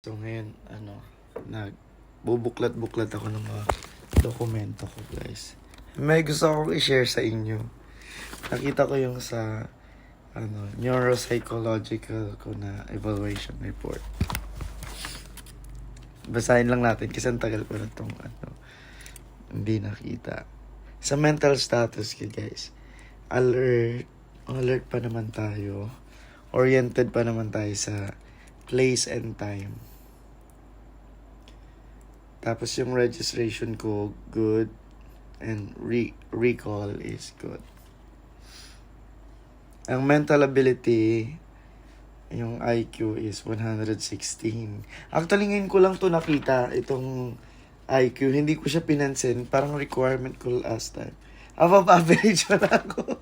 So ngayon, nagbubuklat-buklat ako ng mga dokumento ko, guys. May gusto akong i-share sa inyo. Nakita ko yung sa neuropsychological ko na evaluation report. Basahin lang natin kasi ang tagal ko na itong hindi nakita. Sa mental status ko, guys, alert pa naman tayo. Oriented pa naman tayo sa place and time. Tapos yung registration ko, good. And recall is good. Ang mental ability, yung IQ is 116. Actually, ngayon ko lang to nakita, itong IQ. Hindi ko siya pinansin. Parang requirement ko last time. Above average na ako.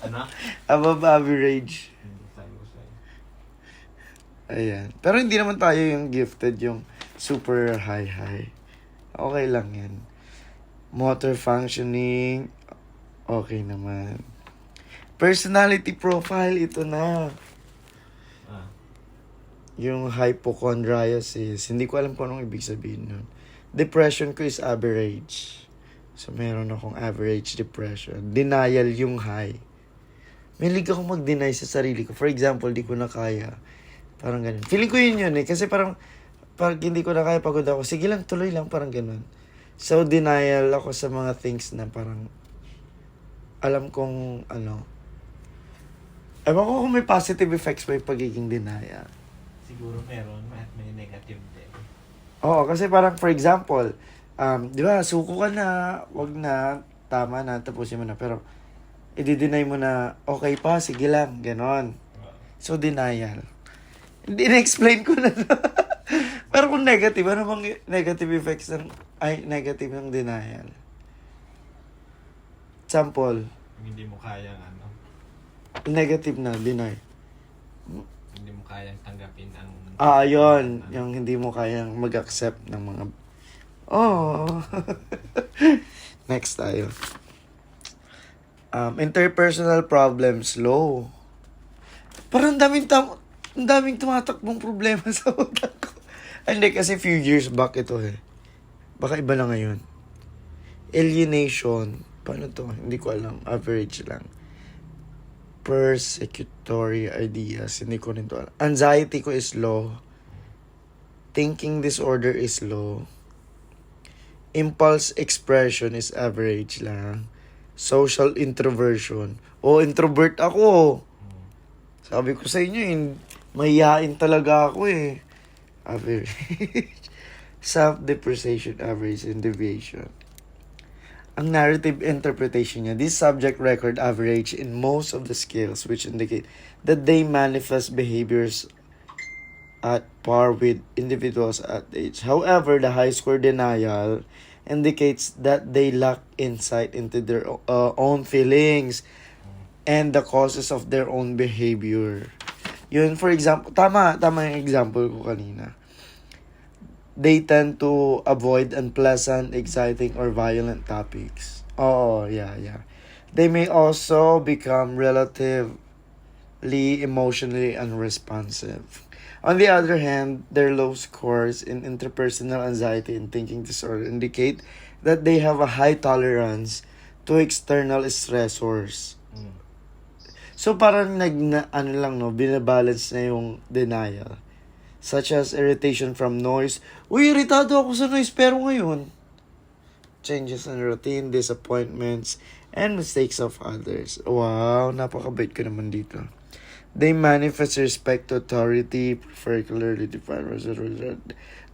Ano? Above average. Ayan. Pero hindi naman tayo yung gifted, yung super high. Okay lang yan. Motor functioning, okay naman. Personality profile, ito na. Yung hypochondriasis, hindi ko alam kung anong ibig sabihin nun. Depression ko is average. So, meron akong average depression. Denial yung high. May liga akong mag-deny sa sarili ko. For example, di ko na kaya. Parang ganun. Feeling ko yun eh. Kasi parang pag hindi ko na kaya, pagod ako. Sige lang, tuloy lang. Parang ganun. So, denial ako sa mga things na parang alam kong ewan ko kung may positive effects pa yung pagiging denial. Siguro meron at may negative din. Oo, kasi parang for example, di ba, suko ka na, wag na, tama na, tapusin mo na. Pero, i-deny mo na, okay pa, sige lang, ganon. So, denial. Hindi na-explain ko na. Pero kung negative, ano bang negative effects negative ng denial? Sample. Hindi mo kayang Negative na, deny. hindi mo kayang tanggapin ang Yun. Yung hindi mo kayang mag-accept ng mga... Next tayo. Interpersonal problems, low. Parang ang daming tumatakbong problema sa utak ko. Hindi, kasi few years back ito eh. Baka iba na ngayon. Alienation. Paano to? Hindi ko alam. Average lang. Persecutory ideas. Hindi ko rin to alam. Anxiety ko is low. Thinking disorder is low. Impulse expression is average lang. Social introversion. Introvert ako. Sabi ko sa inyo, mahihain talaga ako eh. Average. Self-depreciation, average, and deviation. Ang narrative interpretation niya, this subject record average in most of the scales which indicate that they manifest behaviors at par with individuals at age. However, the high score denial indicates that they lack insight into their own feelings and the causes of their own behavior. Yun, for example, tama yung example ko kanina. They tend to avoid unpleasant, exciting, or violent topics. Yeah. They may also become relatively emotionally unresponsive. On the other hand, their low scores in interpersonal anxiety and thinking disorder indicate that they have a high tolerance to external stressors. So parang binabalance na yung denial. Such as irritation from noise. Iritado ako sa noise, pero ngayon, changes in routine, disappointments, and mistakes of others. Wow, napakabait ko naman dito. They manifest respect to authority, particularly defined resolution.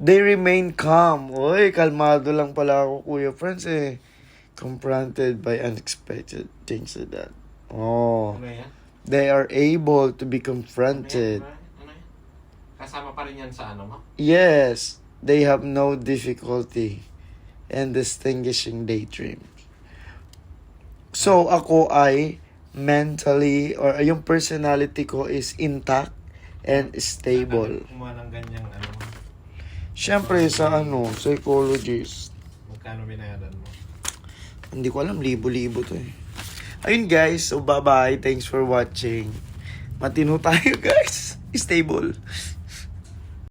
They remain calm. Kalmado lang pala ako, Kuya Friends eh. Confronted by unexpected things like that. They are able to be confronted. Kasama pa rin yan sa mo? Yes, they have no difficulty in distinguishing daydreams. So, ako ay mentally, or yung personality ko is intact and stable. Kumuha ng ganyang Siyempre, sa psychologist. Magkano binayaran mo? Hindi ko alam, libo-libo to eh. Ayun guys, so bye-bye. Thanks for watching. Matino tayo guys. Stable.